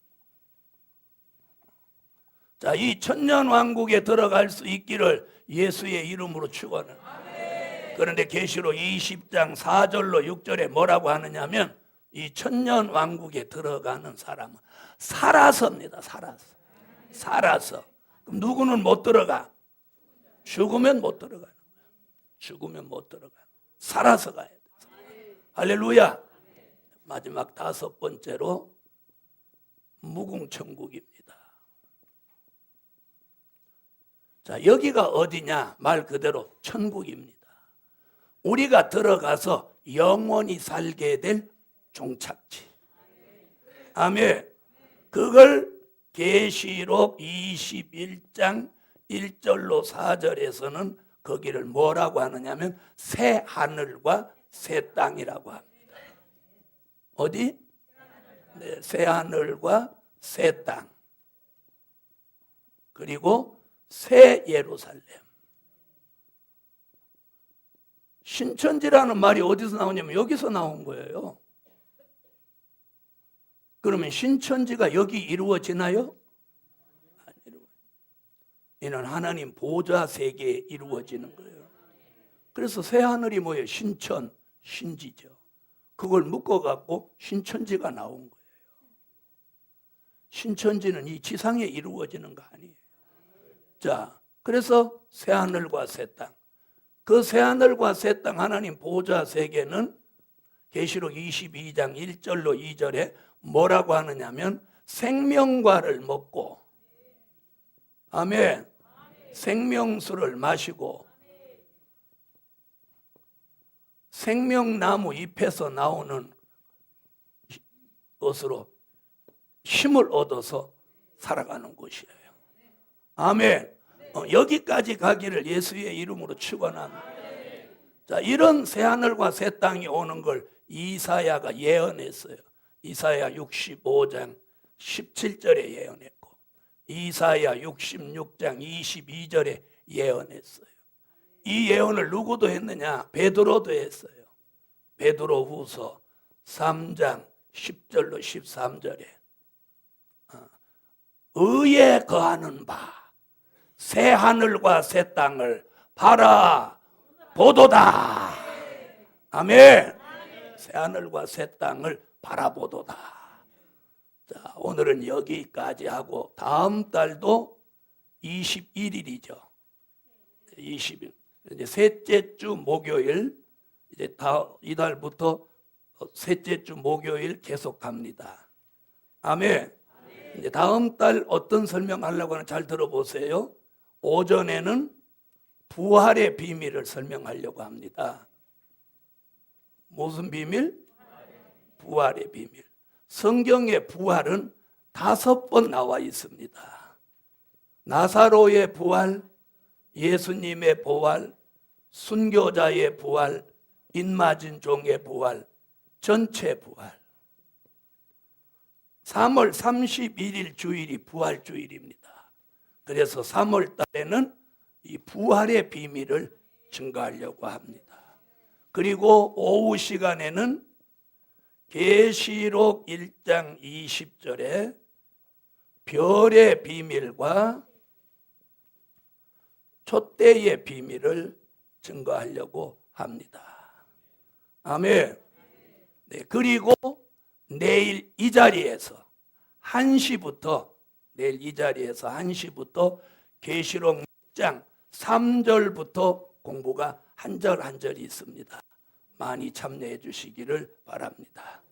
자, 이 천년왕국에 들어갈 수 있기를 예수의 이름으로 축원을. 그런데 계시록 20장 4절로 6절에 뭐라고 하느냐면 이 천년왕국에 들어가는 사람은 살아서입니다. 살아서. 그럼 누구는 못 들어가? 죽으면 못 들어가는 거야. 죽으면 못 들어가. 살아서 가야 돼. 할렐루야. 마지막 5번째로 무궁천국입니다. 자, 여기가 어디냐? 말 그대로 천국입니다. 우리가 들어가서 영원히 살게 될 종착지. 아멘. 그걸 계시록 21장 1절로 4절에서는 거기를 뭐라고 하느냐면 새 하늘과 새 땅이라고 합니다. 어디? 네, 새 하늘과 새 땅. 그리고 새 예루살렘. 신천지라는 말이 어디서 나오냐면 여기서 나온 거예요. 그러면 신천지가 여기 이루어지나요? 안 이루어져요. 이는 하나님 보좌 세계에 이루어지는 거예요. 그래서 새하늘이 뭐예요? 신천, 신지죠. 그걸 묶어갖고 신천지가 나온 거예요. 신천지는 이 지상에 이루어지는 거 아니에요. 자, 그래서 새하늘과 새 땅. 그 새하늘과 새 땅 하나님 보좌 세계는 계시록 22장 1절로 2절에 뭐라고 하느냐면 생명과를 먹고, 아멘, 생명수를 마시고 생명나무 잎에서 나오는 것으로 힘을 얻어서 살아가는 곳이에요. 아멘. 여기까지 가기를 예수의 이름으로 축원합니다. 자, 이런 새하늘과 새 땅이 오는 걸 이사야가 예언했어요. 이사야 65장 17절에 예언했고 이사야 66장 22절에 예언했어요. 이 예언을 누구도 했느냐? 베드로도 했어요. 베드로후서 3장 10절로 13절에 의에 거하는 바 새 하늘과 새 땅을 바라보도다. 아멘. 새 하늘과 새 땅을 바라보도다. 자, 오늘은 여기까지 하고 다음 달도 21일이죠. 20일. 이제 셋째 주 목요일, 이제 이달부터 셋째 주 목요일 계속합니다. 아멘. 이제 다음 달 어떤 설명하려고 하는 잘 들어보세요. 오전에는 부활의 비밀을 설명하려고 합니다. 무슨 비밀? 부활의 비밀. 성경의 부활은 5번 나와 있습니다. 나사로의 부활, 예수님의 부활, 순교자의 부활, 인맞은 종의 부활, 전체 부활. 3월 31일 주일이 부활 주일입니다. 그래서 3월 달에는 이 부활의 비밀을 증거하려고 합니다. 그리고 오후 시간에는 계시록 1장 20절에 별의 비밀과 촛대의 비밀을 증거하려고 합니다. 아멘. 네, 그리고 내일 이 자리에서 1시부터 계시록 6장 3절부터 공부가 한 절 한 절이 있습니다. 많이 참여해 주시기를 바랍니다.